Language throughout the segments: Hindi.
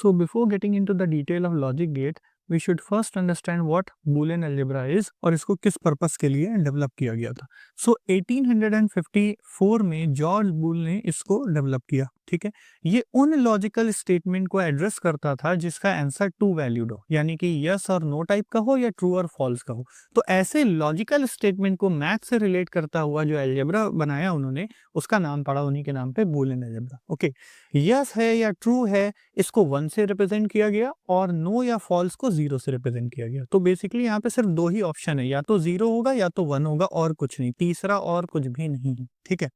So before getting into the detail of logic gate, we should first understand what Boolean algebra is और इसको किस पर्पस के लिए डेवलप किया गया था. So 1854 में जॉर्ज बूल ने इसको डेवलप किया. ठीक है, ये उन लॉजिकल स्टेटमेंट को एड्रेस करता था जिसका आंसर टू वैल्यूड हो, यानी कि यस और नो टाइप का हो या ट्रू और फॉल्स का हो. तो ऐसे लॉजिकल स्टेटमेंट को मैथ से रिलेट करता हुआ जो अलजेब्रा बनाया उन्होंने, उसका नाम पड़ा उन्हीं के नाम पे बूलियन अलजेब्रा. ओके, यस है या ट्रू है इसको 1 से रिप्रेजेंट किया गया और नो या फॉल्स को 0 से रिप्रेजेंट किया गया. तो बेसिकली यहाँ पे सिर्फ दो ही ऑप्शन है, या तो 0 होगा या तो 1 होगा और कुछ नहीं, तीसरा और कुछ भी नहीं है. ठीक है,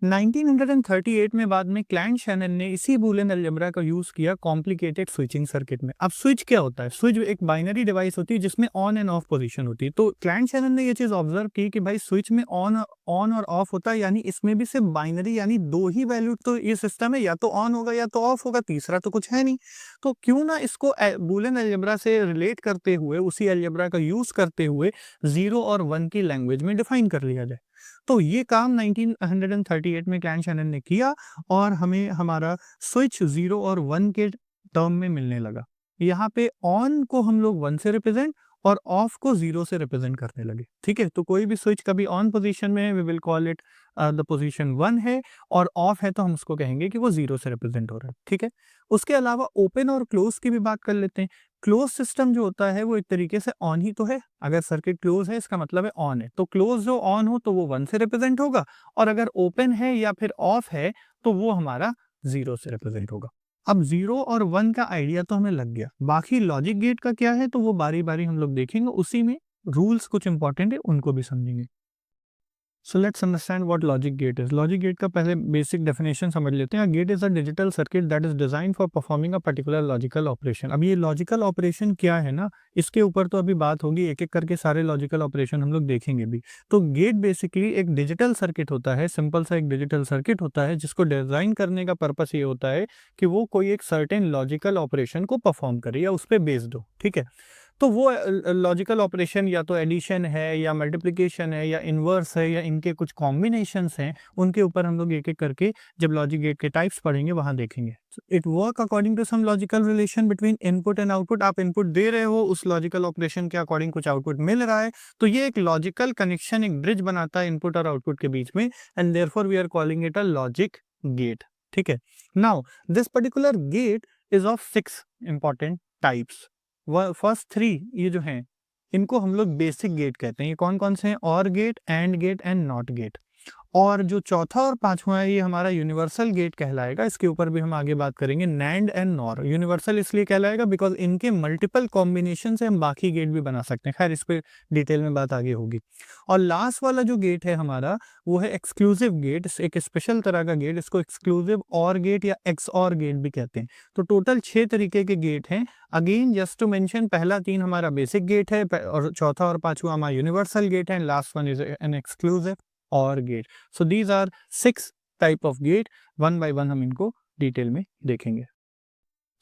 1938 में बाद में क्लैंड शैनन ने इसी बूलियन अलजेब्रा का यूज किया कॉम्प्लिकेटेड स्विचिंग सर्किट में. अब स्विच क्या होता है? स्विच एक बाइनरी डिवाइस होती है जिसमें ऑन एंड ऑफ पोजीशन होती है. तो क्लैंड शैनन ने ये चीज ऑब्जर्व की कि भाई स्विच में ऑन और ऑफ होता है, यानी इसमें भी सिर्फ बाइनरी यानी दो ही वैल्यू तो ये सिस्टम है, या तो ऑन होगा या तो ऑफ होगा, तीसरा तो कुछ है नहीं. तो क्यों ना इसको बूलियन अलजेब्रा से रिलेट करते हुए, उसी अलजेब्रा का यूज करते हुए 0 और 1 की लैंग्वेज में डिफाइन कर लिया जाए. तो ये काम 1938 में क्लैंड शैनन ने किया और हमें हमारा स्विच 0 और 1 के टर्म में मिलने लगा. यहाँ पे ऑन को हम लोग 1 से रिप्रेजेंट और ऑफ को 0 से रिप्रेजेंट करने लगे. ठीक है, तो कोई भी स्विच कभी ऑन पोजीशन में है, we will call it the position 1 है, और ऑफ है तो हम उसको कहेंगे कि वो 0 से रिप्रेजेंट हो रहा है. ठीक है, उसके अलावा ओपन और क्लोज की भी बात कर लेते हैं. क्लोज सिस्टम जो होता है वो एक तरीके से ऑन ही तो है. अगर सर्किट क्लोज है इसका मतलब है ऑन है, तो क्लोज जो ऑन हो तो वो 1 से रिप्रेजेंट होगा, और अगर ओपन है या फिर ऑफ है तो वो हमारा 0 से रिप्रेजेंट होगा. अब 0 और 1 का आइडिया तो हमें लग गया. बाकी लॉजिक गेट का क्या है तो वो बारी बारी हम लोग देखेंगे, उसी में रूल्स कुछ इंपॉर्टेंट है उनको भी समझेंगे. So let's understand what logic gate is. Logic gate का पहले बेसिक डेफिनेशन समझ लेते हैं. Gate is a digital circuit that is design for performing a particular logical operation. अब ये लॉजिकल ऑपरेशन क्या है ना, इसके ऊपर तो अभी बात होगी, एक एक करके सारे लॉजिकल ऑपरेशन हम लोग देखेंगे भी. तो गेट बेसिकली एक डिजिटल सर्किट होता है, सिंपल सा एक डिजिटल सर्किट होता है जिसको डिजाइन करने का पर्पस ये होता है कि वो कोई एक सर्टेन लॉजिकल ऑपरेशन को परफॉर्म करे या उस पर बेस्ड हो. ठीक है, तो वो लॉजिकल ऑपरेशन या तो एडिशन है या मल्टीप्लिकेशन है या इन्वर्स है या इनके कुछ कॉम्बिनेशंस हैं, उनके ऊपर हम लोग एक एक करके जब लॉजिक गेट के टाइप्स पढ़ेंगे वहां देखेंगे. It work according to some logical relation between input and output. आप इनपुट दे रहे हो, उस लॉजिकल ऑपरेशन के अकॉर्डिंग कुछ आउटपुट मिल रहा है, तो ये एक लॉजिकल कनेक्शन, एक ब्रिज बनाता है इनपुट और आउटपुट के बीच में, and therefore we are calling it a logic gate. ठीक है, now this particular gate is of 6 important types. First 3 ये जो हैं इनको हम लोग बेसिक गेट कहते हैं. ये कौन कौन से हैं? Or gate, and gate and not gate. और जो चौथा और पांचवा है ये हमारा यूनिवर्सल गेट कहलाएगा. इसके ऊपर भी हम आगे बात करेंगे. नैंड एंड नॉर यूनिवर्सल इसलिए कहलाएगा बिकॉज इनके मल्टीपल कॉम्बिनेशन से हम बाकी गेट भी बना सकते हैं. खैर इस पे डिटेल में बात आगे होगी. और लास्ट वाला जो गेट है हमारा वो है एक्सक्लूसिव गेट. एक स्पेशल तरह का गेट, इसको एक्सक्लूसिव और गेट या एक्स और गेट भी कहते हैं. तो टोटल 6 तरीके के गेट हैं. अगेन जस्ट टू मेंशन, पहला 3 हमारा बेसिक गेट है, और चौथा और पांचवा हमारा यूनिवर्सल गेट है, last one is an exclusive OR gate. So these are 6 type of gate. One by one हम इनको डिटेल में देखेंगे.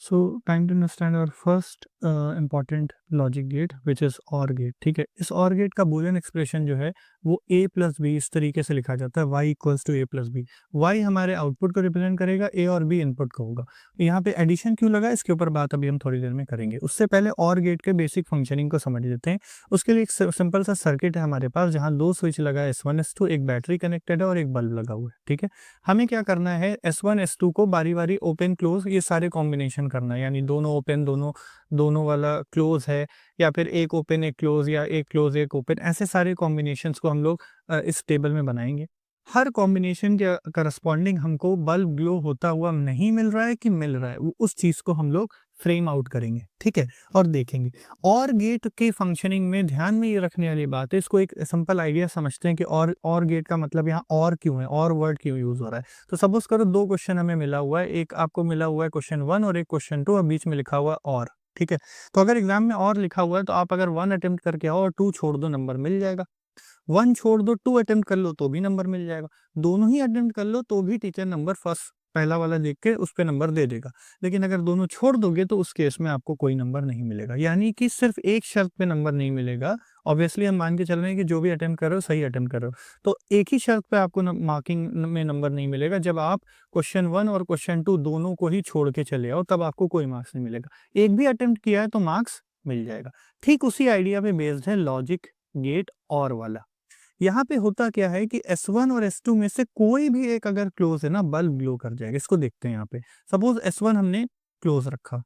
So time to understand our first important logic gate which is OR gate. ठीक है, इस और गेट का बूलियन एक्सप्रेशन जो है वो a प्लस बी इस तरीके से लिखा जाता है, y equals to a plus b. y हमारे आउटपुट को रिप्रेजेंट करेगा, a और b इनपुट को होगा. यहाँ पे एडिशन क्यों लगा इसके ऊपर बात अभी हम थोड़ी देर में करेंगे. उससे पहले और गेट के बेसिक फंक्शनिंग को समझ लेते हैं. उसके लिए एक सिंपल सा सर्किट है हमारे पास जहाँ 2 स्विच लगा है, S1 S2, एक बैटरी कनेक्टेड है और एक बल्ब लगा हुआ है. ठीक है, हमें क्या करना है, S1 S2 को बारी बारी ओपन क्लोज ये सारे कॉम्बिनेशन करना है, यानी दोनों ओपन दोनों वाला क्लोज है, या फिर एक ओपन एक क्लोज, या एक क्लोज एक ओपन, ऐसे सारे कॉम्बिनेशंस को हम लोग इस टेबल में बनाएंगे. हर कॉम्बिनेशन के करस्पॉन्डिंग हमको बल्ब ग्लो होता हुआ नहीं मिल रहा है कि मिल रहा है, उस चीज को हम लोग फ्रेम आउट करेंगे. ठीक है, और देखेंगे. और गेट के फंक्शनिंग में ध्यान में ये रखने वाली बात है, इसको एक सिंपल आइडिया समझते हैं कि और गेट का मतलब यहाँ और क्यों है, और वर्ड क्यों यूज हो रहा है. तो सपोज करो 2 क्वेश्चन हमें मिला हुआ है, एक आपको मिला हुआ है क्वेश्चन 1 और एक क्वेश्चन 2, और बीच में लिखा हुआ और. ठीक है, तो अगर एग्जाम में और लिखा हुआ है तो आप अगर 1 अटेम्प्ट करके आओ और 2 छोड़ दो, नंबर मिल जाएगा. 1 छोड़ दो, 2 अटेम्प्ट कर लो तो भी नंबर मिल जाएगा. दोनों ही अटेम्प्ट कर लो तो भी टीचर नंबर फर्स्ट पहला वाला देख के उस पे नंबर दे देगा। लेकिन अगर दोनों छोड़ दोगे तो उस केस में आपको कोई नंबर नहीं मिलेगा। यानी कि सिर्फ़ एक शर्त पे नंबर नहीं मिलेगा। ऑब्वियसली हम मान के चल रहे हैं कि जो भी अटेम्प्ट कर रहे हो सही अटेम्प्ट कर रहे हो। तो एक ही शर्त पे आपको न मार्किंग में नंबर नहीं मिलेगा, जब आप क्वेश्चन 1 और क्वेश्चन 2 दोनों को ही छोड़ के चले आओ, तब आपको कोई मार्क्स नहीं मिलेगा। एक भी अटेम्प्ट किया है तो मार्क्स मिल जाएगा। ठीक उसी आइडिया पे बेस्ड है लॉजिक गेट और वाला। यहाँ पे होता क्या है कि S1 और S2 में से कोई भी एक अगर क्लोज़ है ना, बल्ब ग्लो कर जाएगा। इसको देखते हैं यहाँ पे। सपोज़ S1 हमने क्लोज़ रखा,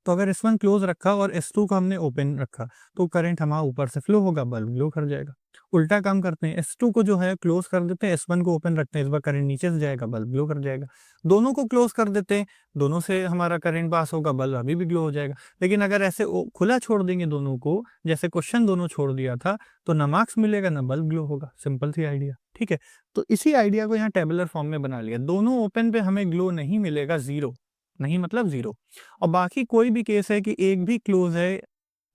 तो अगर S1 क्लोज़ रखा और S2 को हमने ओपन रखा, तो करंट हमारा ऊपर से फ्लो होगा, बल्ब ग्लो कर जाएगा। उल्टा काम करते हैं, S2 को जो है क्लोज़ कर देते हैं, S1 को ओपन रखते हैं, इस बार करंट नीचे से जाएगा, बल्ब ग्लो कर जाएगा। दोनों को क्लोज़ कर देते हैं, दोनों से हमारा करंट पास होगा, बल्ब अभी भी ग्लो हो जाएगा। लेकिन अगर ऐसे खुला छोड़ देंगे दोनों को, जैसे क्वेश्चन दोनों छोड़ दिया था, तो ना मार्क्स मिलेगा, ना बल्ब ग्लो होगा। सिंपल सी आइडिया, ठीक है? तो इसी आइडिया को यहाँ टेबुलर फॉर्म में बना लिया। दोनों ओपन पे हमें ग्लो नहीं मिलेगा, 0 नहीं मतलब 0। और बाकी कोई भी केस है कि एक भी क्लोज़ है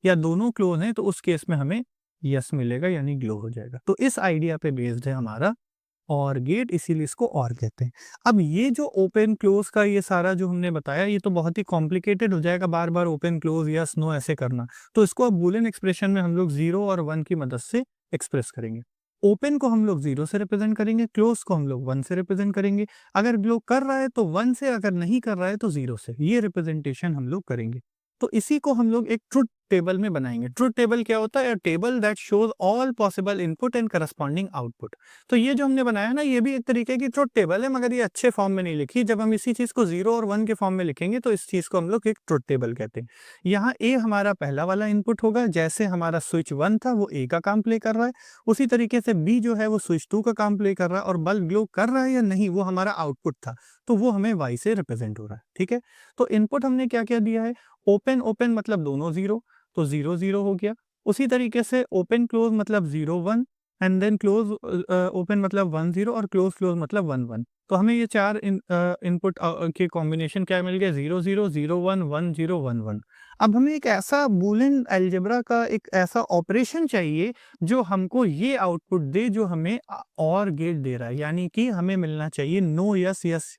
या दोनों क्लोज़ हैं, तो उस केस में हमें यस मिलेगा, यानी ग्लो हो जाएगा। तो इस आइडिया पे बेस्ड है हमारा और गेट, इसीलिए इसको और कहते हैं। अब ये जो ओपन क्लोज़ का ये सारा जो हमने बताया, ये तो बहुत ही कॉम्प्लिकेटेड हो जाएगा, बार-बार ओपन क्लोज़ यस नो ऐसे करना। तो इसको अब बूलियन एक्सप्रेशन में हम लोग 0 और 1 की मदद से एक्सप्रेस करेंगे। ओपन को हम लोग 0 से रिप्रेजेंट करेंगे, क्लोज़ को हम लोग 1 से रिप्रेजेंट करेंगे। अगर ग्लो कर रहा है तो 1 से, अगर नहीं कर रहा है तो 0 से। ये रिप्रेजेंटेशन हम लोग करेंगे। तो इसी को हम लोग एक ट्रुथ टेबल में बनाएँगे। ट्रुथ टेबल क्या होता है? अ table that shows all possible input and corresponding output. तो ये जो हमने बनाया ना, ये भी एक तरीके की ट्रुथ टेबल है, मगर ये अच्छे फॉर्म में नहीं लिखी। जब हम इसी चीज़ को 0 और 1 के फॉर्म में लिखेंगे, तो इस चीज़ को हम लोग एक ट्रुथ टेबल कहते हैं। यहाँ ए हमारा पहला वाला इनपुट होगा, जैसे हमारा स्विच 1 था वो ए का काम प्ले कर रहा है, उसी तरीके से बी जो है वो स्विच 2 का काम प्ले कर रहा है, और बल्ब ग्लो कर रहा है या नहीं वो हमारा आउटपुट था, तो वो हमें वाई से रिप्रेजेंट हो रहा है, ठीक है? तो इनपुट हमने क्या-क्या दिया है? ओपन ओपन मतलब दोनों 0, तो 0 0 हो गया। उसी तरीके से ओपन क्लोज़ मतलब 0 1 एंड देन क्लोज़ ओपन मतलब 1 0 और क्लोज़ क्लोज़ मतलब 1 1। तो हमें ये 4 इनपुट के कॉम्बिनेशन क्या मिल गया? 0 0 0 1 1 0 1 1। अब हमें एक ऐसा बूलियन अलजेब्रा का एक ऐसा ऑपरेशन चाहिए जो हमको ये आउटपुट दे, जो हमें और गेट दे रहा है। यानी कि हमें मिलना चाहिए नो यस यस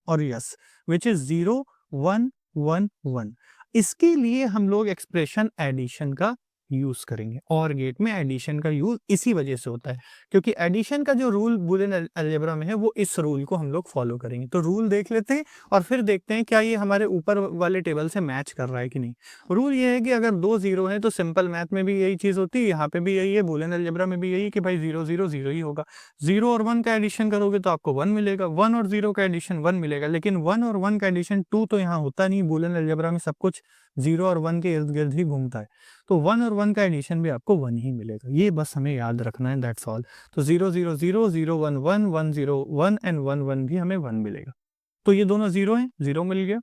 और यस, व्हिच इज़ 0 1 1 1। इसके लिए हम लोग एक्सप्रेशन एडिशन का यूज़ करेंगे, और गेट में एडिशन का यूज़ इसी वजह से होता है, क्योंकि एडिशन का जो रूल बूलियन अलजेब्रा में है, वो इस रूल को हम लोग फॉलो करेंगे। तो रूल देख लेते हैं और फिर देखते हैं क्या ये हमारे ऊपर वाले टेबल से मैच कर रहा है कि नहीं। रूल ये है कि अगर 2 0 हैं तो सिंपल मैथ में भी यही चीज़ होती है, यहाँ पे भी यही है, बूलियन अलजेब्रा में भी यही है कि भाई 0 0 0 ही होगा। 0 और 1 का एडिशन करोगे तो आपको 1 मिलेगा, 1 और 0 का एडिशन 1 मिलेगा, लेकिन 1 और 1 का एडिशन 2 तो यहाँ होता नहीं। बूलियन अलजेब्रा में सब कुछ 0 और 1 के इर्द-गिर्द ही घूमता है। तो 1 और 1 का एडिशन भी आपको 1 ही मिलेगा। ये बस हमें याद रखना है, दैट्स ऑल। तो 0 0 0 0 1 1 1 0 1 एंड 1 1 भी हमें 1 मिलेगा। तो ये दोनों 0 हैं, 0 मिल गया।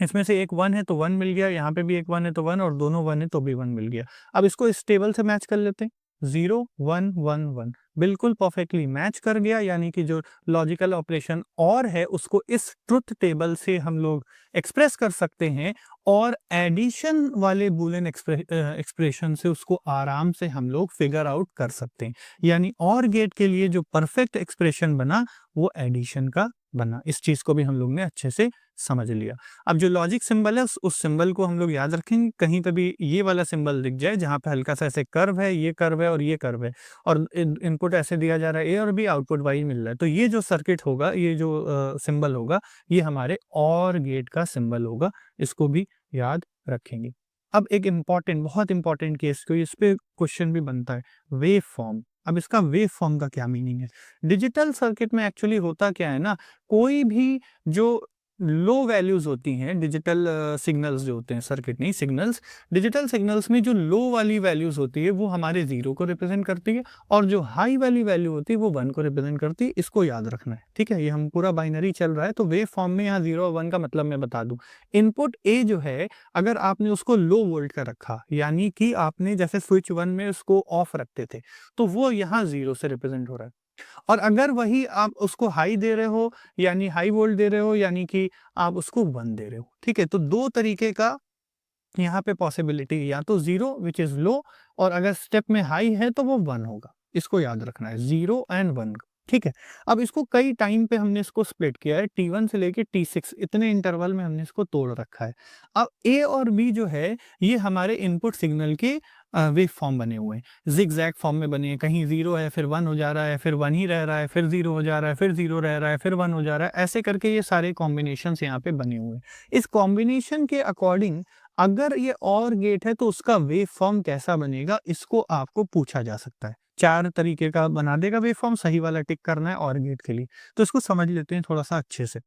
इसमें से एक 1 है तो 1 मिल गया, यहाँ पे भी एक 1 है तो 1, और दोनों 1 है तो भी 1 मिल गया। अब इसको इस टेबल से मैच कर लेते हैं। 0 1 1 1 बिल्कुल परफेक्टली मैच कर गया, यानी कि जो लॉजिकल ऑपरेशन और है उसको इस ट्रुथ टेबल से हम लोग एक्सप्रेस कर सकते हैं, और एडिशन वाले बूलियन एक्सप्रेशन से उसको आराम से हम लोग फिगर आउट कर सकते हैं। यानी और गेट के लिए जो परफेक्ट एक्सप्रेशन बना वो एडिशन का बना। इस चीज़ को भी हम लोग ने अच्छे से समझ लिया। अब जो लॉजिक सिंबल है उस सिंबल को हम लोग याद रखेंगे, कहीं पे भी ये वाला सिंबल दिख जाए जहाँ पे हल्का सा ऐसे कर्व है, ये कर्व है और ये कर्व है, और इनपुट ऐसे दिया जा रहा है ए और बी, आउटपुट वाई मिल रहा है, तो ये जो सर्किट होगा, ये जो सिंबल होगा, ये हमारे और गेट का सिंबल होगा। इसको भी याद रखेंगे। अब एक इम्पॉर्टेंट, बहुत इंपॉर्टेंट केस, को इस पे क्वेश्चन भी बनता है, वेव फॉर्म। अब इसका वेव फॉर्म का क्या मीनिंग है? डिजिटल सर्किट में एक्चुअली होता क्या है ना, कोई भी जो लो वैल्यूज़ होती हैं, डिजिटल सिग्नल्स जो होते हैं, सर्किट नहीं सिग्नल्स, डिजिटल सिग्नल्स में जो लो वाली वैल्यूज़ होती है वो हमारे 0 को रिप्रेजेंट करती है, और जो हाई वाली वैल्यू होती है वो 1 को रिप्रेजेंट करती है। इसको याद रखना है, ठीक है? ये हम पूरा बाइनरी चल रहा है, तो वेव फॉर्म में यहाँ 0 और 1 का मतलब मैं बता दूँ। इनपुट ए जो है, अगर आपने उसको लो वोल्ट का रखा, यानी कि आपने जैसे स्विच 1 में उसको ऑफ रखते थे, तो वो यहाँ 0 से रिप्रेजेंट हो रहा है। और अगर वही आप उसको हाई दे रहे हो, यानी हाई वोल्ट दे रहे हो, यानी कि आप उसको 1 दे रहे हो, ठीक है? तो 2 तरीके का यहाँ पे पॉसिबिलिटी, या तो 0 व्हिच इज़ लो, और अगर स्टेप में हाई है तो वो 1 होगा। इसको याद रखना है, 0 एंड 1। ठीक है। अब इसको कई टाइम पे हमने इसको स्प्लिट किया है, T1 से लेके T6 इतने इंटरवल में हमने इसको तोड़ रखा है। अब ए और बी जो है ये हमारे इनपुट सिग्नल के वेव फॉर्म बने हुए हैं। ज़िगज़ैग फॉर्म में बने हैं, कहीं 0 है फिर 1 हो जा रहा है, फिर 1 ही रह रहा है, फिर 0 हो जा रहा है, फिर 0 रह रहा है, फिर 1 हो जा रहा है, ऐसे करके ये सारे कॉम्बिनेशंस यहाँ पे बने हुए हैं। इस कॉम्बिनेशन के अकॉर्डिंग अगर ये ऑर गेट है तो उसका वेव फॉर्म कैसा बनेगा, इसको आपको पूछा जा सकता है। 4 तरीके का बना देगा वेव फॉर्म, सही वाला टिक करना है ऑर गेट के लिए। तो इसको समझ लेते हैं थोड़ा-सा अच्छे से।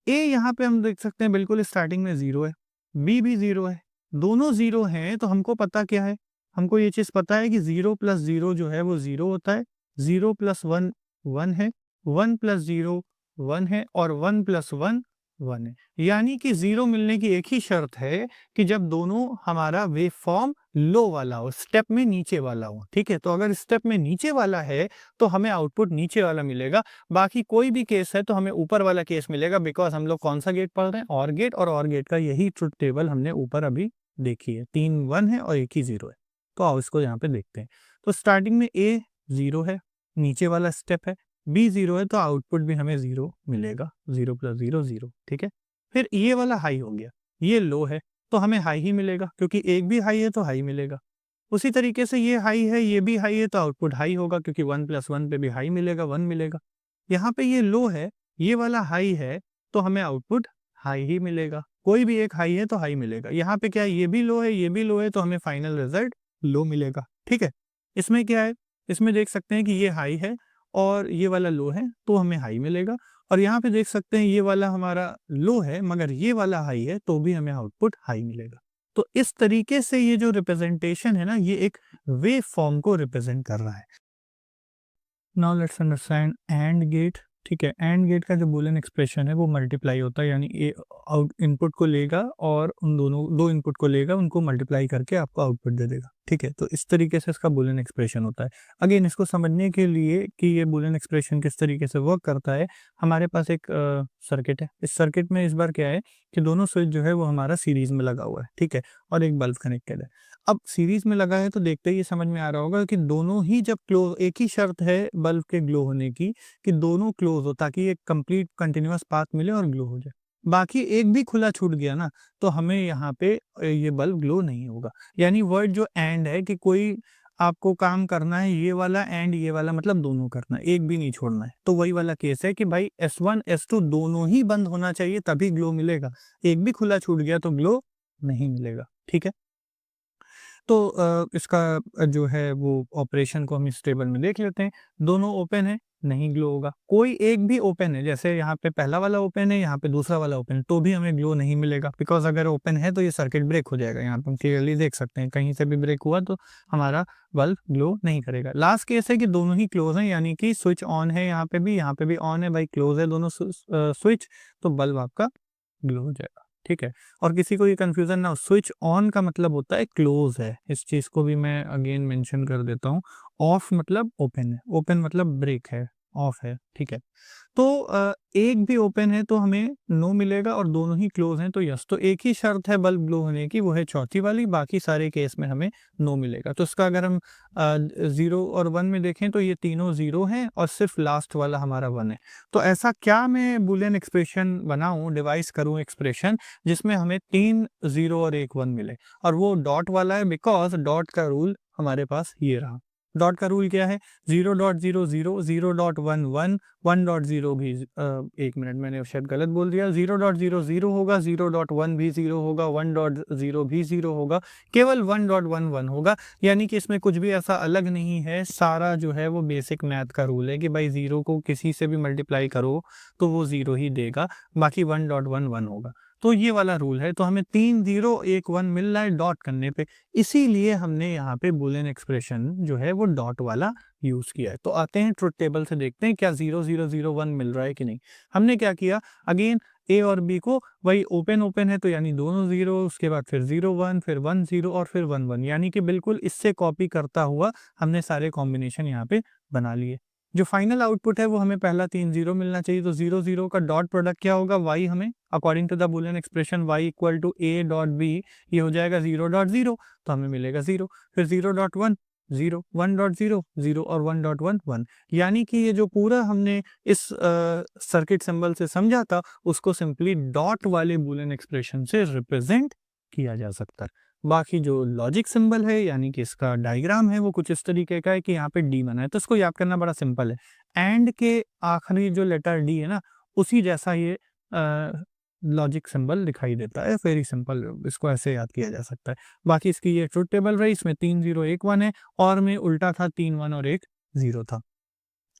ए यहाँ पे हम देख सकते हैं बिल्कुल स्टार्टिंग में 0 है, बी भी 0 है, दोनों 0 हैं तो हमको पता क्या है? हमको ये चीज़ पता है कि 0 प्लस 0 जो है वो 0 होता है, 0 प्लस 1 1 है, 1 प्लस 0 1 है और 1 प्लस 1 1 है। यानी कि 0 मिलने की एक ही शर्त है कि जब दोनों हमारा वेव फॉर्म लो वाला हो, स्टेप में नीचे वाला हो, ठीक है? तो अगर स्टेप में नीचे वाला है तो हमें आउटपुट नीचे वाला मिलेगा, बाकी कोई भी केस है तो हमें ऊपर वाला केस मिलेगा, बिकॉज़ हम लोग कौन-सा गेट पढ़ रहे हैं? ऑर गेट, और ऑर गेट का यही ट्रुथ टेबल हमने ऊपर अभी देखी है। 3 1 है और 1 ही 0 है। तो आओ इसको यहाँ पे देखते हैं। तो स्टार्टिंग में ए 0 है, नीचे वाला स्टेप है, बी 0 है तो आउटपुट भी हमें 0 मिलेगा, 0 प्लस 0 0, ठीक है? फिर ये वाला हाई हो गया, ये लो है तो हमें हाई ही मिलेगा, क्योंकि एक भी हाई है तो हाई मिलेगा। उसी तरीके से ये हाई है, ये भी हाई है तो आउटपुट हाई होगा, क्योंकि 1 प्लस 1 पे भी हाई मिलेगा, 1 मिलेगा। यहाँ पे ये लो है, ये वाला हाई है, तो हमें आउटपुट हाई ही मिलेगा। कोई भी एक हाई है तो हाई मिलेगा। यहाँ पे क्या है, ये भी लो है, ये भी लो है, तो हमें फाइनल रिजल्ट लो मिलेगा, ठीक है? इसमें क्या है, इसमें देख सकते हैं कि ये हाई है और ये वाला लो है, तो हमें हाई मिलेगा, और यहाँ पे देख सकते हैं ये वाला हमारा लो है मगर ये वाला हाई है, तो भी हमें आउटपुट हाई मिलेगा। तो इस तरीके से ये जो रिप्रेजेंटेशन है ना, ये एक वेव फॉर्म को रिप्रेजेंट कर रहा है। Now let's understand AND gate. ठीक है, एंड गेट का जो बूलियन एक्सप्रेशन है वो मल्टीप्लाई होता है, यानी ए आउट इनपुट को लेगा और उन दोनों दो इनपुट को लेगा, उनको मल्टीप्लाई करके आपको आउटपुट दे देगा। ठीक है, तो इस तरीके से इसका बूलियन एक्सप्रेशन होता है। अगेन इसको समझने के लिए कि ये बूलियन एक्सप्रेशन किस तरीके से वर्क करता है, हमारे पास एक सर्किट है। इस सर्किट में इस बार क्या है कि दोनों स्विच जो है वो हमारा सीरीज में लगा हुआ है, ठीक है, और एक बल्ब कनेक्टेड है। अब सीरीज में लगा है तो देखते ही ये समझ में आ रहा होगा कि दोनों ही जब क्लोज, एक ही शर्त है बल्ब के ग्लो होने की कि दोनों क्लोज हो, ताकि एक कंप्लीट कंटिन्यूअस पाथ मिले और ग्लो हो जाए। बाकी एक भी खुला छूट गया ना, तो हमें यहाँ पे ये बल्ब ग्लो नहीं होगा। यानी वर्ड जो एंड है कि कोई आपको काम करना है, ये वाला एंड ये वाला, मतलब दोनों करना है, एक भी नहीं छोड़ना है। तो वही वाला केस है कि भाई S1 S2 दोनों ही बंद होना चाहिए तभी ग्लो मिलेगा। एक भी खुला छूट गया तो ग्लो नहीं मिलेगा। ठीक है, तो इसका जो है वो ऑपरेशन को हम इस टेबल में देख लेते हैं। दोनों ओपन है, नहीं ग्लो होगा। कोई एक भी ओपन है, जैसे यहाँ पे पहला वाला ओपन है, यहाँ पे दूसरा वाला ओपन है, तो भी हमें ग्लो नहीं मिलेगा, बिकॉज़ अगर ओपन है तो ये सर्किट ब्रेक हो जाएगा। यहाँ पे हम क्लियरली देख सकते हैं, कहीं से भी ब्रेक हुआ तो हमारा बल्ब ग्लो नहीं करेगा। लास्ट केस है कि दोनों ही क्लोज़ हैं, यानी कि स्विच ऑन है, यहाँ पे भी ऑन है, भाई क्लोज़ है दोनों स्विच, तो बल्ब आपका ग्लो हो जाएगा। ठीक है, और किसी को ये कंफ्यूजन ना हो, स्विच ऑन का मतलब होता है क्लोज है। इस चीज को भी मैं अगेन मेंशन कर देता हूँ। ऑफ मतलब ओपन है, ओपन मतलब ब्रेक है, ऑफ है। ठीक है, तो एक भी ओपन है तो हमें नो मिलेगा और दोनों ही क्लोज हैं तो यस। तो एक ही शर्त है बल्ब ग्लो होने की, वो है चौथी वाली, बाकी सारे केस में हमें नो मिलेगा। तो इसका अगर हम 0 और 1 में देखें तो ये तीनों 0 हैं और सिर्फ लास्ट वाला हमारा 1 है। तो ऐसा क्या मैं बूलियन एक्सप्रेशन बनाऊं, डिवाइस करूं एक्सप्रेशन, जिसमें हमें 3 0 और 1 1 मिले, और वो डॉट वाला है, बिकॉज डॉट का रूल हमारे पास ये रहा। डॉट का रूल क्या है, 0.00 0.11 1.0 भी 1 मिनट मैंने शायद गलत बोल दिया, 0.00 होगा, 0.1 भी 0 होगा, 1.0 भी 0 होगा, केवल 1.11 होगा। यानी कि इसमें कुछ भी ऐसा अलग नहीं है, सारा जो है वो बेसिक मैथ का रूल है कि भाई 0 को किसी से भी मल्टीप्लाई करो तो वो 0 ही देगा, बाकी 1.11 होगा। तो ये वाला रूल है, तो हमें 3 0 1 1 मिल रहा है डॉट करने पे, इसीलिए हमने यहाँ पे बूलियन एक्सप्रेशन जो है वो डॉट वाला यूज किया है। तो आते हैं ट्रुथ टेबल से, देखते हैं क्या 0 0 0 1 मिल रहा है कि नहीं। हमने क्या किया, अगेन ए और बी को, वही ओपन ओपन है तो यानी दोनों 0, उसके बाद फिर 0 1, फिर 1 0 और फिर 1 1, यानी कि बिल्कुल इससे कॉपी करता हुआ हमने सारे कॉम्बिनेशन यहाँ पे बना लिए। जो फाइनल आउटपुट है वो हमें पहला 3 0 मिलना चाहिए, तो 0 0 का डॉट प्रोडक्ट क्या होगा, y हमें according to the Boolean expression y equal to a dot b, ये हो जाएगा 0.0, तो हमें मिलेगा 0। फिर 0.1 0, 1.0, 0 और 1.1, 1। यानी कि ये जो पूरा हमने इस सर्किट सिंबल से समझा था, उसको सिंपली डॉट वाले बूलियन एक्सप्रेशन से रिप्रेजेंट किया जा सकता है। बाकी जो लॉजिक सिंबल है, यानी कि इसका डायग्राम है, वो कुछ इस तरीके का है कि यहाँ पे डी बना है, तो इसको याद करना बड़ा सिंपल है। एंड के आखिरी जो लेटर डी है ना, उसी जैसा ये लॉजिक सिंबल दिखाई देता है। वेरी सिंपल, इसको ऐसे याद किया जा सकता है। बाकी इसकी ये ट्रुथ टेबल रही, इसमें 3 0 1 1 है, और में उल्टा था, 3 1 और 1 0 था।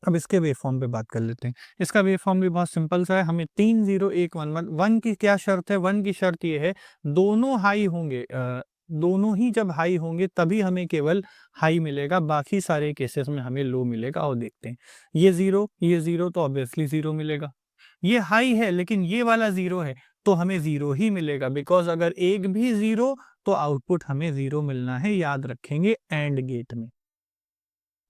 अब इसके वेवफॉर्म पे बात कर लेते हैं। इसका वेवफॉर्म भी बहुत सिंपल सा है। हमें 3 0 1 1 1 1 की क्या शर्त है? 1 की शर्त ये है, दोनों हाई होंगे, दोनों ही जब हाई होंगे तभी हमें केवल हाई मिलेगा, बाकी सारे केसेस में हमें लो मिलेगा। और देखते हैं, ये 0 तो ऑब्वियसली 0 मिलेगा। ये हाई है लेकिन ये वाला 0 है, तो हमें 0 ही मिलेगा, बिकॉज़ अगर एक भी 0 तो आउटपुट हमें 0 मिलना है, याद रखेंगे एंड गेट में।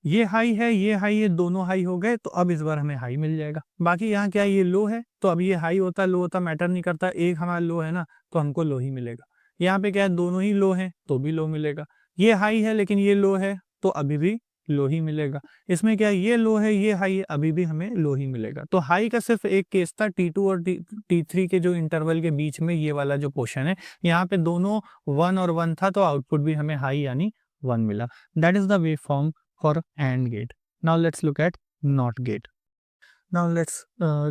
ये हाई है, ये हाई है, दोनों हाई हो गए, तो अब इस बार हमें हाई मिल जाएगा। बाकी यहाँ क्या है, ये लो है, तो अब ये हाई होता लो होता मैटर नहीं करता, एक हमारा लो है ना, तो हमको लो ही मिलेगा। यहाँ पे क्या है, दोनों ही लो हैं तो भी लो मिलेगा। ये हाई है लेकिन ये लो है, तो अभी भी लो ही मिलेगा। इसमें क्या है, ये लो है, ये हाई है, अभी भी हमें लो ही मिलेगा। तो हाई का सिर्फ एक केस था, T2 और T3 के जो इंटरवल के बीच में ये वाला जो पोर्शन है, यहाँ पे दोनों 1 और 1 था, तो आउटपुट भी हमें हाई यानी 1 मिला। That is the wave form for AND gate. Now let's look at NOT gate. Now let's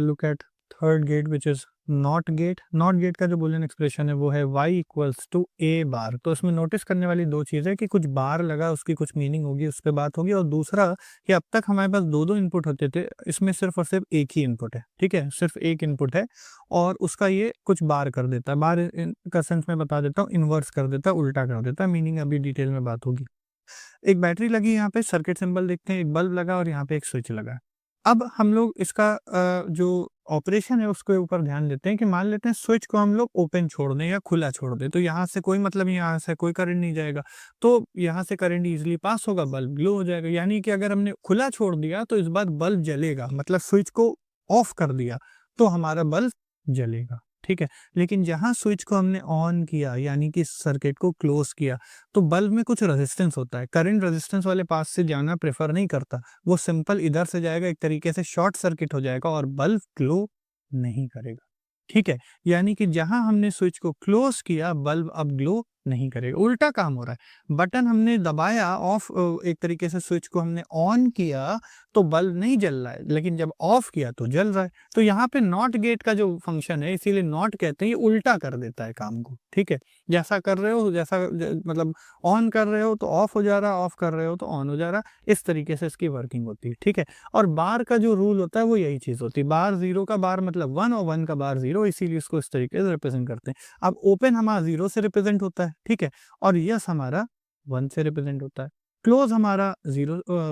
look at third gate, which is NOT gate. NOT gate का जो boolean expression है वो है y equals to a bar। तो इसमें नोटिस करने वाली दो चीज़ें कि कुछ बार लगा, उसकी कुछ मीनिंग होगी, उस पर बात होगी। और दूसरा कि अब तक हमारे पास दो इनपुट होते थे, इसमें सिर्फ और सिर्फ एक ही इनपुट है। ठीक है, सिर्फ एक इनपुट है और उसका ये कुछ बार कर देता है। बार का सेंस मैं बता देता हूँ, इन्वर्स कर देता है, उल्टा कर देता है। मीनिंग अभी डिटेल में बात होगी। एक बैटरी लगी, यहाँ पे सर्किट सिंबल देखते हैं, एक बल्ब लगा और यहाँ पे एक स्विच लगा है। अब हम लोग इसका जो ऑपरेशन है उसके ऊपर ध्यान देते हैं कि मान लेते हैं स्विच को हम लोग ओपन छोड़ दें या खुला छोड़ दें, तो यहाँ से कोई मतलब नहीं, यहाँ से कोई करंट नहीं जाएगा, तो यहाँ से करंट इजीली पास होगा, बल्ब ग्लो हो जाएगा। यानी कि अगर हमने खुला छोड़ दिया तो इस बार बल्ब जलेगा, मतलब स्विच को ऑफ कर दिया तो हमारा बल्ब जलेगा। ठीक है, लेकिन जहाँ स्विच को हमने ऑन किया, यानी कि सर्किट को क्लोज किया, तो बल्ब में कुछ रेजिस्टेंस होता है। करंट रेजिस्टेंस वाले पास से जाना प्रेफर नहीं करता, वो सिंपल इधर से जाएगा, एक तरीके से शॉर्ट सर्किट हो जाएगा और बल्ब ग्लो नहीं करेगा। ठीक है, यानी कि जहां हमने स्विच को क्लोज किया, बल्ब अब ग्लो नहीं करेगा, उल्टा काम हो रहा है। बटन हमने दबाया ऑफ, एक तरीके से स्विच को हमने ऑन किया तो बल्ब नहीं जल रहा है, लेकिन जब ऑफ किया तो जल रहा है। तो यहाँ पे नॉट गेट का जो फंक्शन है, इसीलिए नॉट कहते हैं, ये उल्टा कर देता है काम को। ठीक है, जैसा कर रहे हो, जैसा मतलब ऑन कर रहे हो तो ऑफ हो जा रहा, ऑफ कर रहे हो तो ऑन हो जा रहा, इस तरीके से इसकी वर्किंग होती है। ठीक है, और बार का जो रूल होता है वो यही चीज होती है। बार 0 का बार मतलब 1 और 1 का बार 0, इसीलिए इसको इस तरीके से रिप्रेजेंट करते हैं। अब ओपन हमारा 0 से रिप्रेजेंट होता है, ठीक है, और यस हमारा 1 से रिप्रेजेंट होता है। क्लोज हमारा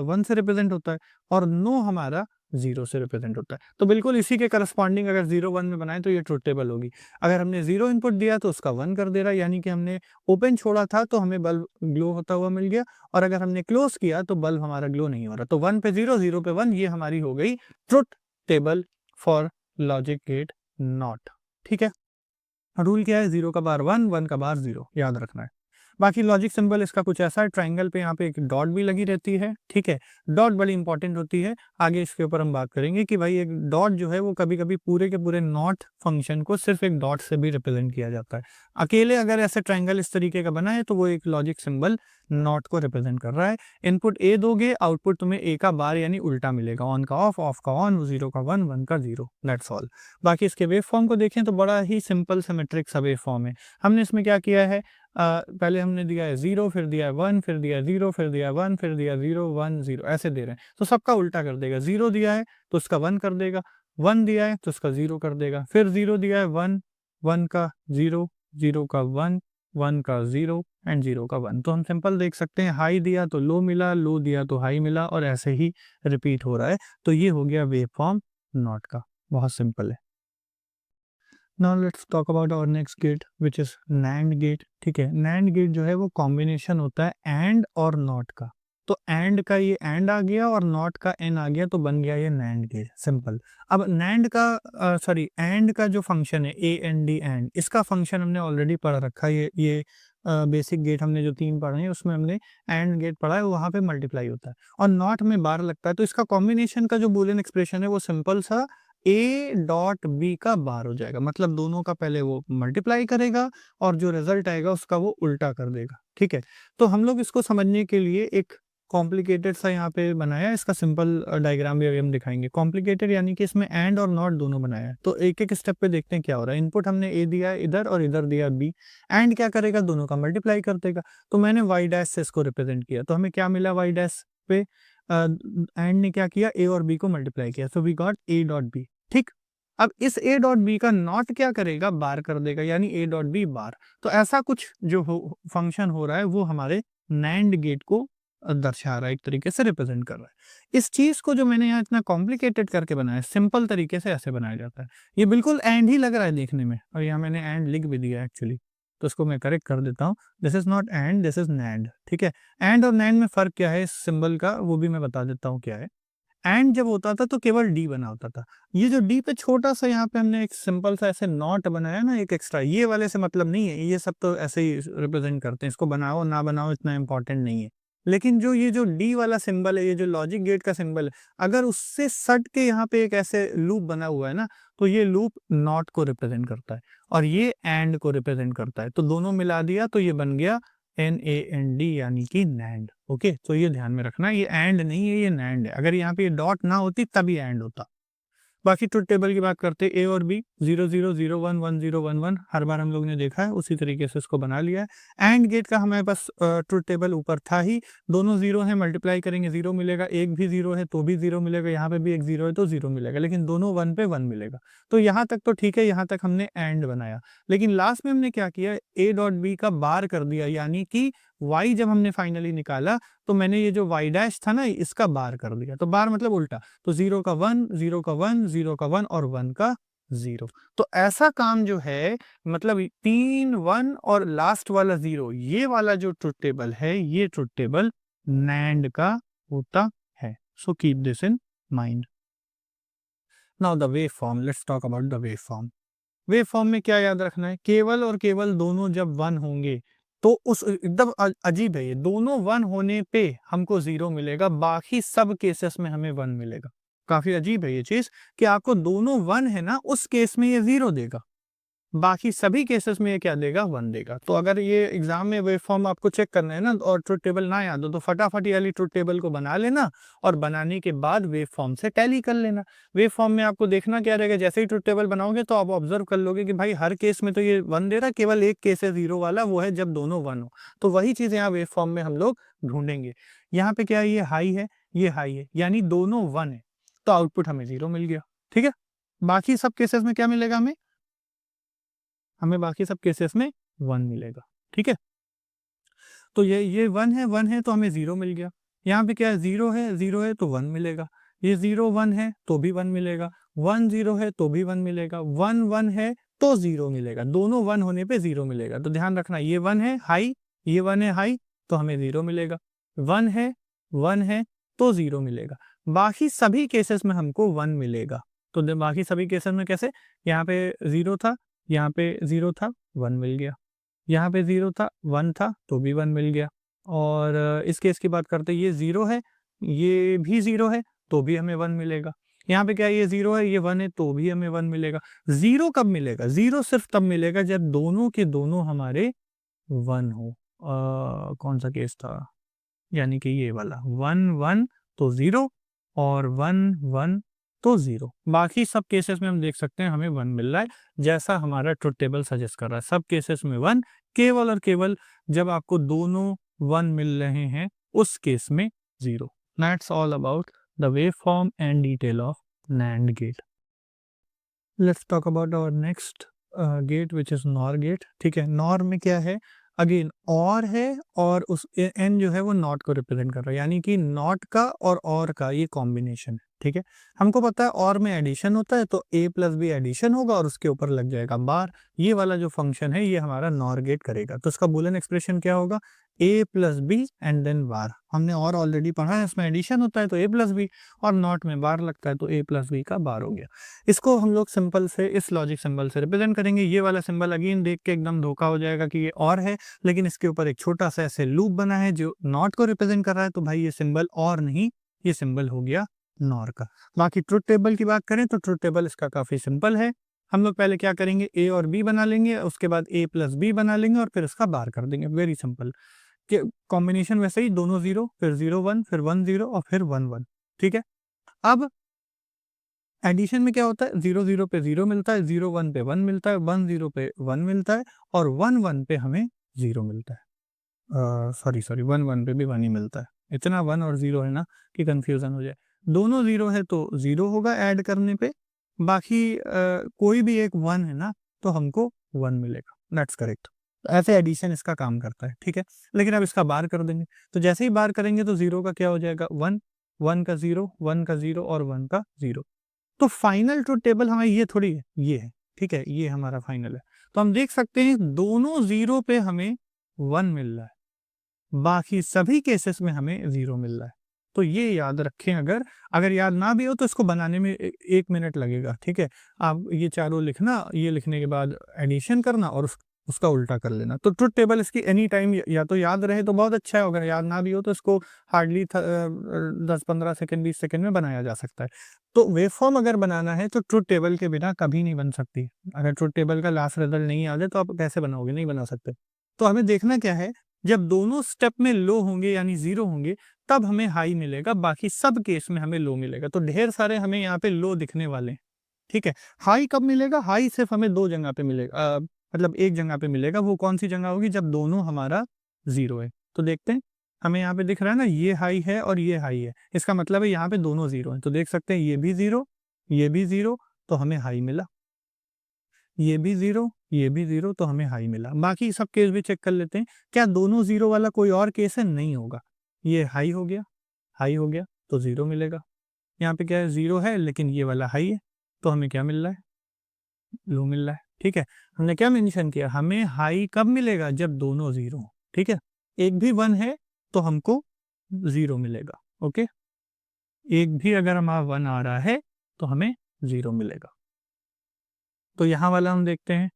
1 से रिप्रेजेंट होता है और नो हमारा 0 से रिप्रेजेंट होता है। तो बिल्कुल इसी के करस्पॉन्डिंग अगर 0 1 में बनाए तो ये ट्रुथ टेबल होगी। अगर हमने 0 इनपुट दिया तो उसका 1 कर दे रहा है, यानी कि हमने ओपन छोड़ा था तो हमें बल्ब ग्लो होता हुआ मिल गया, और अगर हमने क्लोज किया तो बल्ब हमारा ग्लो नहीं हो रहा। तो 1 पे 0, 0 पे 1, ये हमारी हो गई truth table for logic gate not. ठीक है, रूल क्या है, 0 का बार 1, 1 का बार 0, याद रखना है। बाकी लॉजिक सिंबल इसका कुछ ऐसा है, ट्रायंगल पे यहाँ पे एक डॉट भी लगी रहती है। ठीक है, डॉट बड़ी इंपॉर्टेंट होती है, आगे इसके ऊपर हम बात करेंगे कि भाई एक डॉट जो है वो कभी कभी पूरे के पूरे नॉट फंक्शन को सिर्फ एक डॉट से भी रिप्रेजेंट किया जाता है। अकेले अगर ऐसे ट्रायंगल इस तरीके का बना है तो वो एक लॉजिक सिंबल नॉट को रिप्रेजेंट कर रहा है। इनपुट ए दोगे, आउटपुट तुम्हें ए का बार यानी उल्टा मिलेगा, ऑन का ऑफ, ऑफ का ऑन, 0 का 1, 1 का 0, दैट्स ऑल। बाकी इसके वेव फॉर्म को देखें तो बड़ा ही सिंपल सिमेट्रिक सा वेव फॉर्म है। हमने इसमें क्या किया है, पहले हमने दिया है 0, फिर दिया है 1, फिर दिया 0, फिर दिया 1, फिर दिया 0 1 0, ऐसे दे रहे हैं, तो सबका उल्टा कर देगा। 0 दिया है तो उसका 1 कर देगा, 1 दिया है तो उसका 0 कर देगा, फिर 0 दिया है 1, 1 का 0, 0 का 1, 1 का 0 एंड 0 का 1। तो हम सिंपल देख सकते हैं, हाई दिया तो लो मिला, लो दिया तो हाई मिला, और ऐसे ही रिपीट हो रहा है। तो ये हो गया वेव फॉर्म नॉट का, बहुत सिंपल है। Now let's talk about our next gate which is NAND gate. ठीक है, नैंड गेट जो है वो कॉम्बिनेशन होता है एंड और नॉट का। तो एंड का ये एंड आ गया और नॉट का एन आ गया, तो बन गया ये नैंड गेट, सिंपल। अब नैंड का सॉरी एंड का जो फंक्शन है, ए एन डी एंड, इसका फंक्शन हमने ऑलरेडी पढ़ रखा है। ये बेसिक गेट हमने जो 3 पढ़े हैं उसमें हमने एंड गेट पढ़ा है, वहाँ पे मल्टीप्लाई होता है और नॉट में बार लगता है, तो इसका कॉम्बिनेशन का जो बूलियन एक्सप्रेशन है वो सिंपल सा ए डॉट बी का बार हो जाएगा, मतलब दोनों का पहले वो मल्टीप्लाई करेगा और जो रिजल्ट आएगा उसका वो उल्टा कर देगा, ठीक है। तो हम लोग इसको समझने के लिए एक कॉम्प्लिकेटेड सा यहाँ पे बनाया है, इसका सिंपल डायग्राम भी अभी हम दिखाएंगे। कॉम्प्लिकेटेड यानी कि इसमें एंड और नॉट दोनों बनाया है, तो एक एक स्टेप पे देखते हैं क्या हो रहा है। इनपुट हमने ए दिया है इधर और इधर दिया बी, एंड क्या करेगा, दोनों का मल्टीप्लाई कर देगा। तो मैंने वाई डैश से इसको रिप्रेजेंट किया, तो हमें क्या मिला वाई डैश पे, एंड ने क्या किया, ए और बी को मल्टीप्लाई किया, so we got a dot b, ठीक। अब इस ए डॉट बी का नॉट क्या करेगा, बार कर देगा, यानी ए डॉट बी बार। तो ऐसा कुछ जो फंक्शन हो रहा है वो हमारे नैंड गेट को दर्शा रहा है, एक तरीके से रिप्रेजेंट कर रहा है। इस चीज को जो मैंने यहाँ इतना कॉम्प्लिकेटेड करके बनाया, सिंपल तरीके से ऐसे बनाया जाता है। ये बिल्कुल एंड ही लग रहा है देखने में, और यहाँ मैंने एंड लिख भी दिया एक्चुअली, तो इसको मैं करेक्ट कर देता हूँ। This is not and, this is NAND, ठीक है। एंड और नैंड में फर्क क्या है इस सिंबल का, वो भी मैं बता देता हूँ क्या है। एंड जब होता था तो केवल डी बना होता था, ये जो डी पे छोटा सा यहाँ पे हमने एक सिंपल सा ऐसे नॉट बनाया ना, एक एक्स्ट्रा, ये वाले से मतलब नहीं है, ये सब तो ऐसे ही रिप्रेजेंट करते हैं, इसको बनाओ ना बनाओ इतना इंपॉर्टेंट नहीं है। लेकिन जो ये जो डी वाला सिंबल है, ये जो लॉजिक गेट का सिंबल है, अगर उससे सट के यहाँ पे एक ऐसे लूप बना हुआ है ना, तो ये लूप नॉट को रिप्रेजेंट करता है और ये एंड को रिप्रेजेंट करता है, तो दोनों मिला दिया तो ये बन गया NAND, यानी कि नैंड। ओके, तो ये ध्यान में रखना, ये एंड नहीं है, ये नैंड है। अगर यहाँ पे ये डॉट ना होती तभी एंड होता। बाकी ट्रुथ टेबल की बात करते हैं, ए और बी 0 0 0 1 1 0 1 1 हर बार हम लोग ने देखा है, उसी तरीके से इसको बना लिया है। एंड गेट का हमारे पास ट्रुथ टेबल ऊपर था ही, दोनों जीरो है, मल्टीप्लाई करेंगे जीरो मिलेगा, एक भी जीरो है तो भी जीरो मिलेगा, यहाँ पे भी एक जीरो है तो जीरो मिलेगा, लेकिन दोनों वन पे वन मिलेगा। तो यहाँ तक तो ठीक है, यहाँ तक हमने एंड बनाया, लेकिन लास्ट में हमने क्या किया, ए डॉट बी का बार कर दिया, यानी कि वाई जब हमने फाइनली निकाला तो मैंने ये जो वाई डैश था ना इसका बार कर दिया, तो बार मतलब उल्टा, तो 0 का 1 0 का 1 0 का 1 और 1 का 0। तो ऐसा काम जो है, मतलब 3 1 और लास्ट वाला 0, ये वाला जो ट्रुथ टेबल है, ये ट्रुथ टेबल नैंड का होता है। So keep this in mind. Now the wave form, let's talk about the wave form. Wave form में क्या याद रखना है, केवल और केवल दोनों जब वन होंगे तो उस एकदम अजीब है, ये दोनों वन होने पे हमको जीरो मिलेगा, बाकी सब केसेस में हमें वन मिलेगा। काफी अजीब है ये चीज कि आपको दोनों वन है ना, उस केस में ये जीरो देगा, बाकी सभी केसेस में ये क्या देगा, वन देगा। तो अगर ये एग्जाम में वेव फॉर्म आपको चेक करना है ना और ट्रुथ टेबल ना याद हो, तो फटाफट ये वाली ट्रुथ टेबल को बना लेना और बनाने के बाद वेव फॉर्म से टैली कर लेना। वेव फॉर्म में आपको देखना क्या रहेगा, जैसे ही ट्रुथ टेबल बनाओगे तो आप ऑब्जर्व कर लोगे कि भाई हर केस में तो ये वन दे रहा है, केवल एक केस है जीरो वाला, वो है जब दोनों वन हो। तो वही चीज यहाँ वेव फॉर्म में हम लोग ढूंढेंगे। यहाँ पे क्या है, ये हाई है, ये हाई है, यानी दोनों वन है, तो आउटपुट हमें जीरो मिल गया, ठीक है। बाकी सब केसेस में क्या मिलेगा, हमें बाकी सब केसेस में वन मिलेगा, ठीक है। तो ये वन है तो हमें जीरो मिल गया। यहाँ पे क्या है, जीरो है तो वन मिलेगा, ये जीरो वन है तो भी वन मिलेगा, वन जीरो है तो भी वन मिलेगा, वन वन है तो जीरो मिलेगा, दोनों वन होने पे जीरो मिलेगा। तो ध्यान रखना, ये वन है हाई, ये वन है हाई, तो हमें जीरो मिलेगा, वन है तो जीरो मिलेगा, बाकी सभी केसेस में हमको वन मिलेगा। तो बाकी सभी केसेस में कैसे, यहाँ पे जीरो था, यहाँ पे जीरो था, वन मिल गया, यहाँ पे जीरो था, वन था तो भी वन मिल गया। और इस केस की बात करते हैं, ये जीरो है, ये भी जीरो है तो भी हमें वन मिलेगा। यहाँ पे क्या है, ये जीरो है, ये वन है तो भी हमें वन मिलेगा। जीरो कब मिलेगा, जीरो सिर्फ तब मिलेगा जब दोनों के दोनों हमारे वन हो। कौन सा केस था, यानी कि ये वाला, वन वन तो जीरो और वन वन तो जीरो। बाकी सब केसेस में हम देख सकते हैं हमें वन मिल रहा है, जैसा हमारा ट्रुथ टेबल सजेस्ट कर रहा है, सब केसेस में वन, केवल और केवल जब आपको दोनों वन मिल रहे हैं उस केस में zero. That's all about the wave form and detail of NAND gate. Let's talk about our next gate which is NOR gate, ठीक है। नॉर में क्या है, अगेन और है, और उस एन जो है वो नॉट को रिप्रेजेंट कर रहा है, यानी कि नॉट का और का ये कॉम्बिनेशन है, ठीक है। हमको पता है और में एडिशन होता है तो a प्लस बी एडिशन होगा और उसके ऊपर लग जाएगा बार। ये वाला जो फंक्शन है ये हमारा नॉर गेट करेगा, तो इसका बूलियन एक्सप्रेशन क्या होगा, a plus B and then bar. हमने और ऑलरेडी पढ़ा है, इसमें एडिशन होता है तो a प्लस बी, और नॉट में बार लगता है तो a प्लस बी का बार हो गया। इसको हम लोग सिंपल से इस लॉजिक सिंबल से रिप्रेजेंट करेंगे। ये वाला सिंबल अगेन देख के एकदम धोखा हो जाएगा कि ये और है, लेकिन इसके ऊपर एक छोटा सा ऐसे लूप बना है जो नॉट को रिप्रेजेंट कर रहा है, तो भाई ये सिंबल और नहीं, ये सिंबल हो गया नॉर का। बाकी ट्रुथ टेबल की बात करें तो ट्रुथ टेबल इसका काफी सिंपल है। हम लोग पहले क्या करेंगे, ए और बी बना लेंगे, उसके बाद ए प्लस बी बना लेंगे और फिर इसका बार कर देंगे। वेरी सिंपल कॉम्बिनेशन, वैसे ही दोनों जीरो, फिर 0 1, फिर 1 0 और फिर 1 1। ठीक है। अब एडिशन में क्या होता है, 0 0 पे 0 मिलता है, 0 1 पे 1 मिलता है, 1 0 पे 1 मिलता है, और 1 1 पे हमें 0 मिलता है। सॉरी 1 1 पे भी 1 ही मिलता है। इतना 1 और 0 है ना कि कंफ्यूजन हो जाए। दोनों 0 है तो 0 होगा ऐड करने पे, बाकी कोई भी एक 1 है ना तो हमको 1 मिलेगा। That's correct. ऐसे एडिशन इसका काम करता है। ठीक है। लेकिन अब इसका बार कर देंगे, तो जैसे ही बार करेंगे तो 0 का क्या हो जाएगा, 1, 1 का 0, 1 का 0 और 1 का 0। तो फाइनल ट्रुथ टेबल हमें ये थोड़ी है, ये है। ठीक है, ये हमारा फाइनल है। तो हम देख सकते हैं दोनों 0 पे हमें 1 मिल रहा है, बाकी सभी केसेस में हमें 0 मिल रहा है। तो ये याद रखें, अगर अगर याद ना भी हो तो इसको बनाने में 1 मिनट लगेगा। ठीक है। आप ये चारों लिखना, ये लिखने के बाद एडिशन करना और उसका उल्टा कर लेना। तो ट्रुथ टेबल इसकी एनी टाइम या तो याद रहे तो बहुत अच्छा है, अगर याद ना भी हो तो इसको हार्डली 10 15 सेकंड 20 सेकंड में बनाया जा सकता है। तो वेव फॉर्म अगर बनाना है तो ट्रुथ टेबल के बिना कभी नहीं बन सकती। अगर ट्रुथ टेबल का लास्ट रिजल्ट नहीं आ जाए तो आप कैसे बनाओगे, नहीं बना सकते। तो हमें देखना क्या है, जब दोनों स्टेप में लो होंगे यानी 0 होंगे तब हमें हाई मिलेगा, बाकी सब केस में हमें लो मिलेगा। तो ढेर सारे हमें यहाँ पे लो दिखने वाले हैं। ठीक है। हाई कब मिलेगा, हाई सिर्फ हमें दो जगह पे मिलेगा, मतलब एक जगह पे मिलेगा। वो कौन सी जगह होगी, जब दोनों हमारा 0 है। तो देखते हैं, हमें यहाँ पे दिख रहा है ना, ये हाई है और ये हाई है, इसका मतलब है यहाँ पे दोनों 0 है। तो देख सकते हैं ये भी 0, ये भी 0, तो हमें हाई मिला। ये भी 0, ये भी 0, तो हमें हाई मिला। बाकी सब केस भी चेक कर लेते हैं, क्या दोनों 0 वाला कोई और केस है, नहीं होगा। ये हाई हो गया, हाई हो गया तो 0 मिलेगा। यहाँ पे क्या है, 0 है लेकिन ये वाला हाई है, तो हमें क्या मिल रहा है, लो मिल रहा है। ठीक है। हमने क्या मेंशन किया, हमें हाई कब मिलेगा, जब दोनों 0 हो। ठीक है। एक भी 1 है तो हमको 0 मिलेगा। ओके। एक भी अगर हमारा 1 आ रहा है तो हमें 0 मिलेगा। तो यहाँ वाला हम देखते हैं,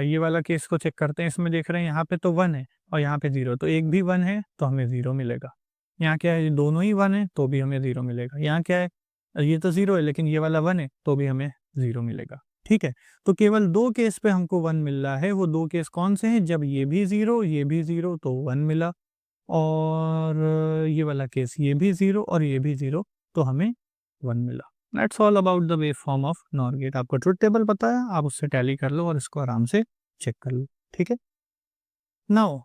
ये वाला केस को चेक करते हैं। इसमें देख रहे हैं यहाँ पे तो 1 है और यहाँ पे 0, तो एक भी 1 है तो हमें 0 मिलेगा। यहाँ क्या है, दोनों ही 1 है तो भी हमें 0 मिलेगा। यहाँ क्या है, ये तो 0 है लेकिन ये वाला 1 है तो भी हमें 0 मिलेगा। ठीक है। तो केवल दो केस पे हमको 1 मिल रहा है। वो दो केस कौन से हैं, जब ये भी 0, ये भी 0 तो 1 मिला, और ये वाला केस ये भी 0 और ये भी 0 तो हमें 1 मिला। That's all about the wave form of NOR gate. आपको ट्रुथ टेबल पता है, आप उससे टैली कर लो और इसको आराम से चेक कर लो। ठीक है। नाउ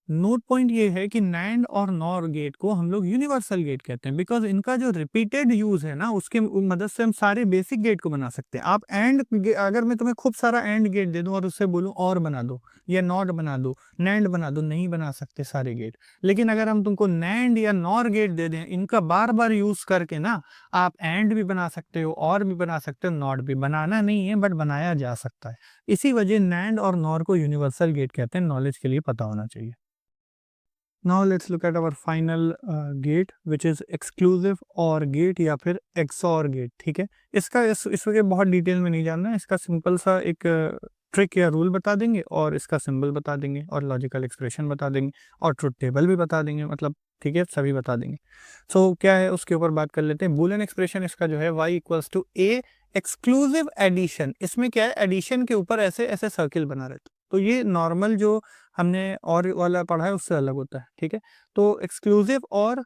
नोट पॉइंट ये है कि नैंड और नॉर गेट को हम लोग यूनिवर्सल गेट कहते हैं, बिकॉज इनका जो रिपीटेड यूज है ना, उसके मदद से हम सारे बेसिक गेट को बना सकते हैं। आप एंड, अगर मैं तुम्हें खूब सारा एंड गेट दे दूं और उससे बोलूं और बना दो या नॉट बना दो, नैंड बना दो, नहीं बना सकते सारे गेट। लेकिन अगर हम तुमको नैंड या नॉर गेट दे दें, इनका बार बार यूज करके ना, आप एंड भी बना सकते हो, और भी बना सकते हो, नॉट भी। बनाना नहीं है बट बनाया जा सकता है। इसी वजह नैंड और नॉर को यूनिवर्सल गेट कहते हैं। नॉलेज के लिए पता होना चाहिए। Now let's look at our final gate which is exclusive OR gate या फिर XOR gate। ठीक है। इसका इसके बहुत डिटेल में नहीं जानना है, इसका सिंपल सा एक ट्रिक या रूल बता देंगे और इसका सिंबल बता देंगे और लॉजिकल एक्सप्रेशन बता देंगे और ट्रुथ टेबल भी बता देंगे, मतलब ठीक है, सभी बता देंगे। सो क्या है उसके ऊपर बात कर लेते हैं। बूलियन एक्सप्रेशन इसका जो है y equals to a exclusive addition. इसमें क्या है, एडिशन के ऊपर ऐसे ऐसे सर्किल बना रहता है। तो ये नॉर्मल जो हमने और वाला पढ़ा है उससे अलग होता है। ठीक है। तो एक्सक्लूसिव और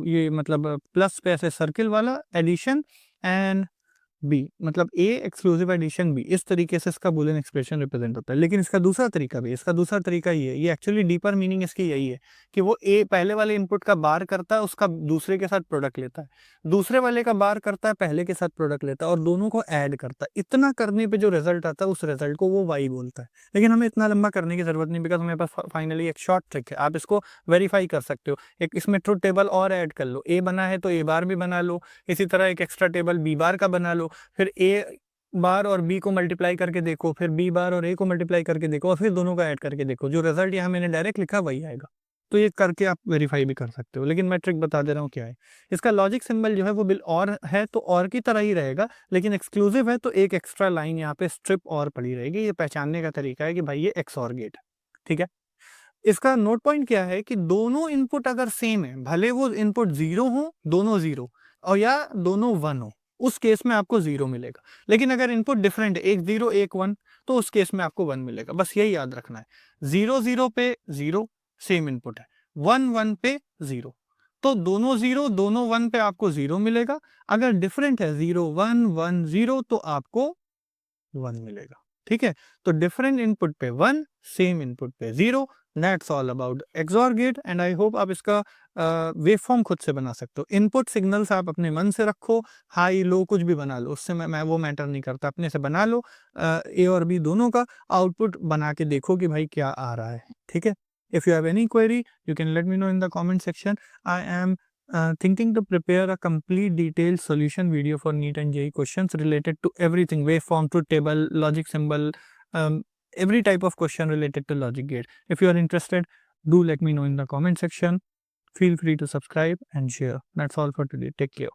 ये मतलब प्लस पे ऐसे सर्किल वाला एडिशन, एंड बी, मतलब ए एक्सक्लूसिव एडिशन बी, इस तरीके से इसका बूलियन एक्सप्रेशन रिप्रेजेंट होता है। लेकिन इसका दूसरा तरीका भी है, इसका दूसरा तरीका ये एक्चुअली डीपर मीनिंग इसकी यही है कि वो ए पहले वाले इनपुट का बार करता है, उसका दूसरे के साथ प्रोडक्ट लेता है, दूसरे वाले का बार करता है, पहले के साथ प्रोडक्ट लेता है और दोनों को ऐड करता है। इतना करने पे जो रिजल्ट आता है उस रिजल्ट को वो वाई बोलता है। लेकिन हमें इतना लंबा करने की जरूरत नहीं, बिकॉज हमारे पास फाइनली एक शॉर्ट ट्रिक है, आप इसको वेरीफाई कर सकते हो। एक इसमें ट्रुथ टेबल और ऐड कर लो, ए बना है तो ए बार भी बना लो, इसी तरह एक एक्स्ट्रा टेबल बी बार का बना लो, फिर ए बार और बी को मल्टीप्लाई करके देखो, फिर बी बार और ए को मल्टीप्लाई करके देखो और फिर दोनों का ऐड करके देखो, जो रिजल्ट यहाँ मैंने डायरेक्ट लिखा वही आएगा। तो ये करके आप वेरीफाई भी कर सकते हो। लेकिन मैं ट्रिक बता दे रहा हूँ क्या है। इसका लॉजिक सिंबल जो है वो बिल और है तो और की तरह ही रहेगा, लेकिन एक्सक्लूसिव है तो एक एक्स्ट्रा लाइन यहाँ पे स्ट्रिप और पड़ी रहेगी। ये पहचानने का तरीका है कि भाई ये एक्स और गेट है, ठीक है। इसका नोट पॉइंट क्या है कि दोनों इनपुट अगर सेम है, भले वो इनपुट जीरो हो, दोनों जीरो, और या दोनों वन हो, उस केस में आपको जीरो मिलेगा। लेकिन अगर इनपुट डिफरेंट है, एक जीरो एक वन, तो उस केस में आपको वन मिलेगा। बस यही याद रखना है, जीरो जीरो पे जीरो सेम इनपुट है, वन वन पे जीरो, तो दोनों जीरो दोनों वन पे आपको जीरो मिलेगा। अगर डिफरेंट है, जीरो वन वन जीरो, तो आपको वन मिलेगा, ठीक है। तो डिफरेंट इनपुट पे वन, सेम इनपुट पे zero, that's all about XOR gate. And I hope आप इसका वेव फॉर्म खुद से बना सकते हो। इनपुट सिग्नल्स आप अपने मन से रखो, हाई लो कुछ भी बना लो, उससे मैं वो मैटर नहीं करता, अपने से बना लो। ए और बी दोनों का आउटपुट बना के देखो कि भाई क्या आ रहा है, ठीक है। If you have any query you can let me know in the comment section. I am thinking to prepare a complete detailed solution video for NEET and JEE questions related to everything, waveform, truth table, logic symbol, every type of question related to logic gate. If you are interested, do let me know in the comment section. Feel free to subscribe and share. That's all for today. Take care.